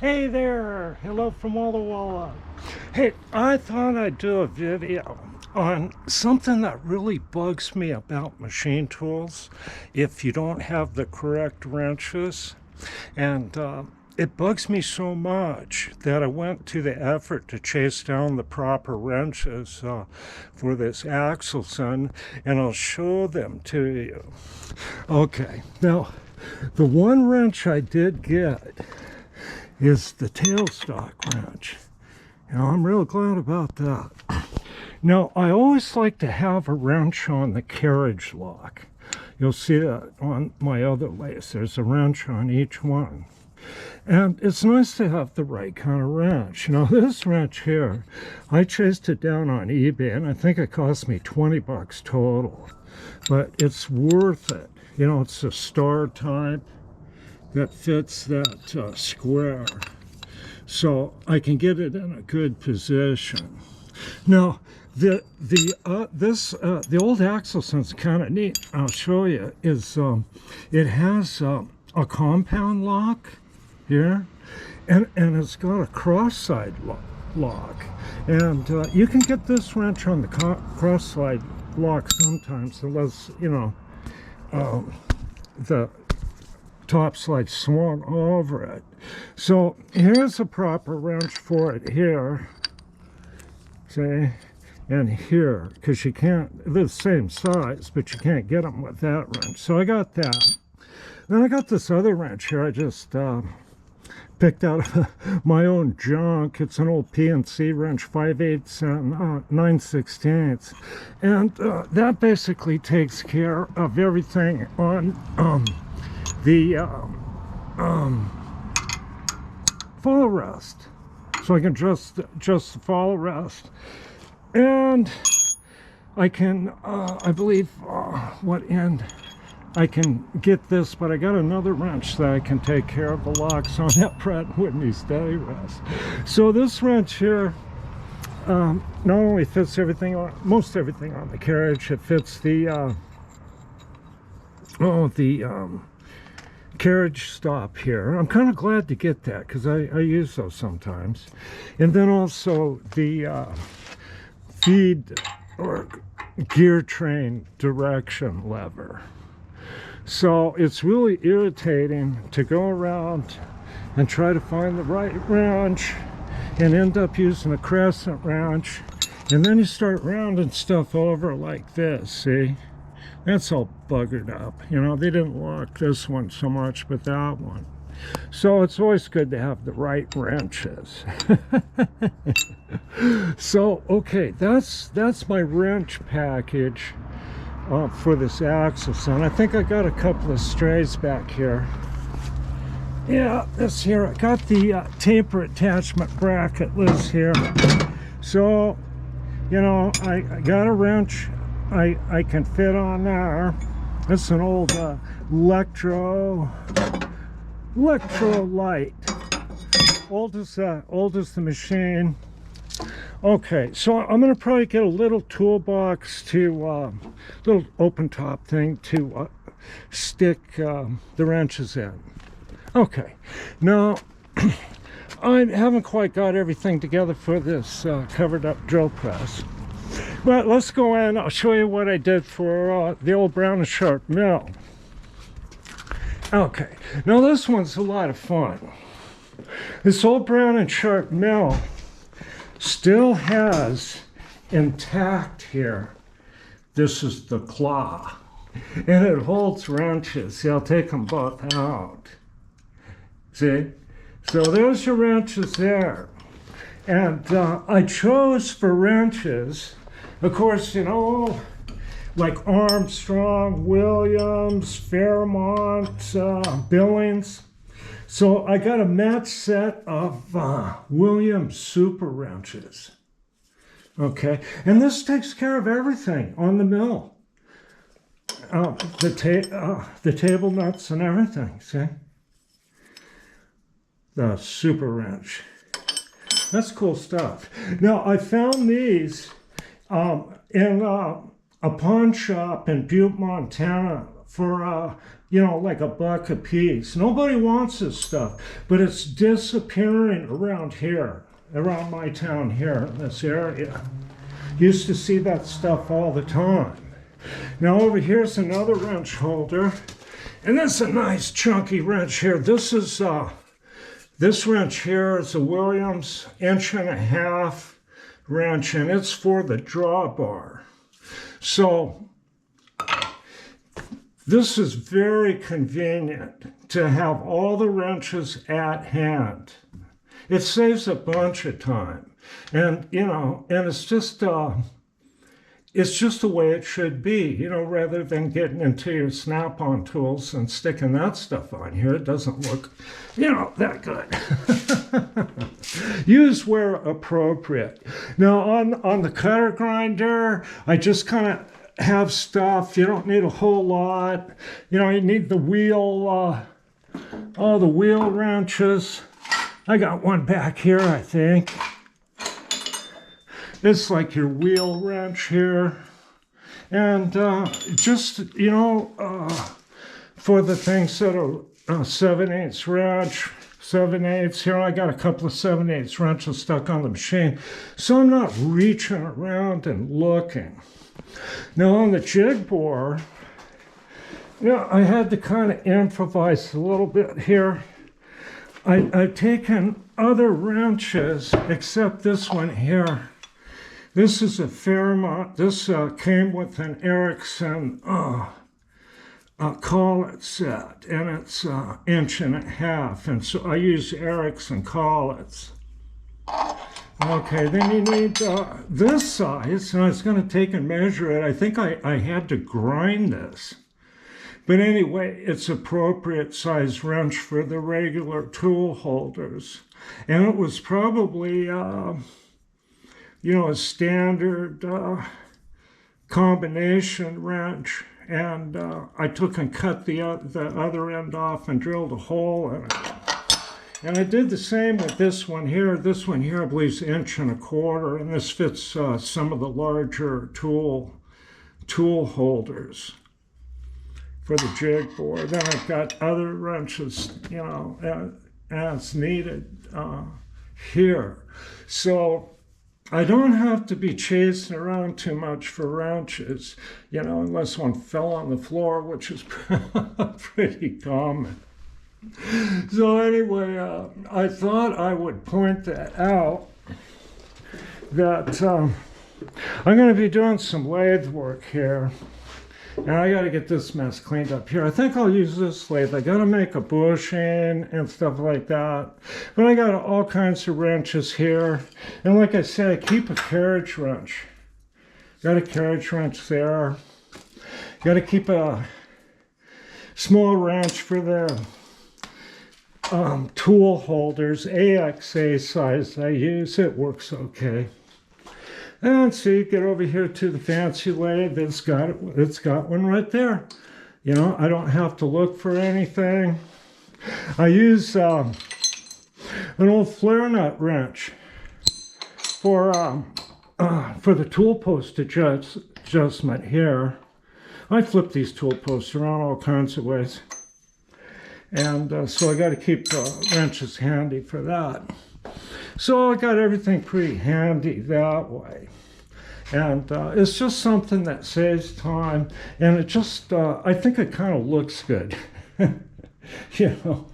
Hey there, hello from Walla Walla. Hey, I thought I'd do a video on something that really bugs me about machine tools if you don't have the correct wrenches. And it bugs me so much that I went to the effort to chase down the proper wrenches for this Axelson, and I'll show them to you. Okay, now the one wrench I did get is the tailstock wrench. I'm real glad about that. Now, I always like to have a wrench on the carriage lock. You'll see that on my other lathes. There's a wrench on each one. And it's nice to have the right kind of wrench. Now, this wrench here, I chased it down on eBay, and I think it cost me 20 bucks total. But it's worth it. It's a star type that fits that square, so I can get it in a good position. Now, the old Axelson's kind of neat. I'll show you. Is it has a compound lock here, and it's got a cross-side lock, and you can get this wrench on the cross-side lock sometimes, unless the top slide swung over it. So here's a proper wrench for it here, see, and here, because you can't, they're the same size, but you can't get them with that wrench. So I got that. Then I got this other wrench here. I just picked out of my own junk. It's an old PNC wrench, 5/8 and 9/16, and that basically takes care of everything on the follow rest, so I can just the follow rest, and I can I believe what end I can get this, but I got another wrench that I can take care of the locks on that Pratt & Whitney steady rest. So this wrench here not only fits most everything on the carriage, it fits the carriage stop here. I'm kind of glad to get that because I use those sometimes. And then also the feed or gear train direction lever. So it's really irritating to go around and try to find the right wrench and end up using a crescent wrench, and then you start rounding stuff over like this, see? That's all buggered up. They didn't lock this one so much, but that one. So it's always good to have the right wrenches. So, okay, that's my wrench package for this Axelson. I think I got a couple of strays back here. Yeah, this here. I got the taper attachment bracket lives here. So, I got a wrench I can fit on there. This is an old electro light, old as the machine. Okay, so I'm gonna probably get a little toolbox to little open top thing to stick the wrenches in. Okay, now I haven't quite got everything together for this covered up drill press. But let's go in. I'll show you what I did for the old Brown and Sharp mill. Okay, now this one's a lot of fun. This old Brown and Sharp mill still has intact here. This is the claw, and it holds wrenches. See, I'll take them both out. See? So there's your wrenches there. And I chose for wrenches, of course, like Armstrong, Williams, Fairmont, Billings. So I got a match set of Williams super wrenches. Okay, and this takes care of everything on the mill. The table nuts and everything, see? The super wrench. That's cool stuff. Now, I found these in a pawn shop in Butte, Montana you know, like $1 a piece. Nobody wants this stuff, but it's disappearing around here, around my town here, in this area. Used to see that stuff all the time. Now over here's another wrench holder, and this is a nice chunky wrench here. This wrench here is a Williams 1.5-inch wrench, and it's for the drawbar. So this is very convenient to have all the wrenches at hand. It saves a bunch of time, and you know, and it's just the way it should be, you know, rather than getting into your snap-on tools and sticking that stuff on here. It doesn't look, you know, that good. Use where appropriate. Now on the cutter grinder, I just kind of have stuff. You don't need a whole lot. You know, you need the wheel, all the wheel wrenches. I got one back here, I think. It's like your wheel wrench here. And just, you know, for the things that are 7/8 wrench, 7/8. Here I got a couple of 7/8 wrenches stuck on the machine. So I'm not reaching around and looking. Now on the jig bore, you know, I had to kind of improvise a little bit here. I've taken other wrenches, except this one here. This is a Fairmont. This came with an Ericsson collet set, and it's 1.5 inch, and so I use Ericsson collets. Okay, then you need this size, and I was going to take and measure it. I think I had to grind this. But anyway, it's appropriate size wrench for the regular tool holders. And it was probably, you know, a standard combination wrench. And I took and cut the other end off and drilled a hole in it. And I did the same with this one here. This one here, I believe, is 1.25 inches, and this fits some of the larger tool holders for the jig board. Then I've got other wrenches, you know, as needed here. So I don't have to be chasing around too much for wrenches, you know, unless one fell on the floor, which is pretty common. So anyway, I thought I would point that out, that I'm going to be doing some lathe work here. And I got to get this mess cleaned up here. I think I'll use this lathe. I got to make a bushing and stuff like that. But I got all kinds of wrenches here. And like I said, I keep a carriage wrench. Got a carriage wrench there. Got to keep a small wrench for the tool holders. AXA size I use. It works okay. And so you get over here to the fancy lathe. It's got one right there. You know, I don't have to look for anything. I use an old flare nut wrench for the tool post adjustment here. I flip these tool posts around all kinds of ways. And so I got to keep wrenches handy for that. So I got everything pretty handy that way. And it's just something that saves time. And it just, I think it kind of looks good, you know,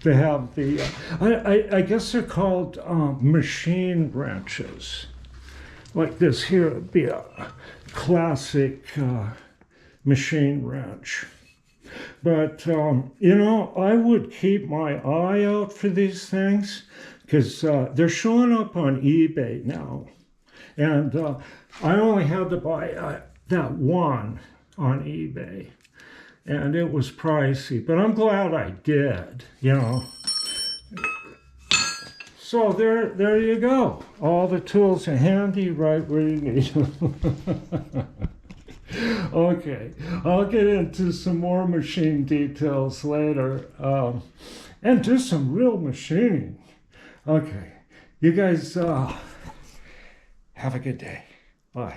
to have the, I guess they're called machine wrenches. Like this here would be a classic machine wrench. But, you know, I would keep my eye out for these things, because they're showing up on eBay now. And I only had to buy that one on eBay. And it was pricey, but I'm glad I did, you know. So there you go. All the tools are handy right where you need them. Okay, I'll get into some more machine details later and do some real machining. Okay, you guys have a good day. Bye.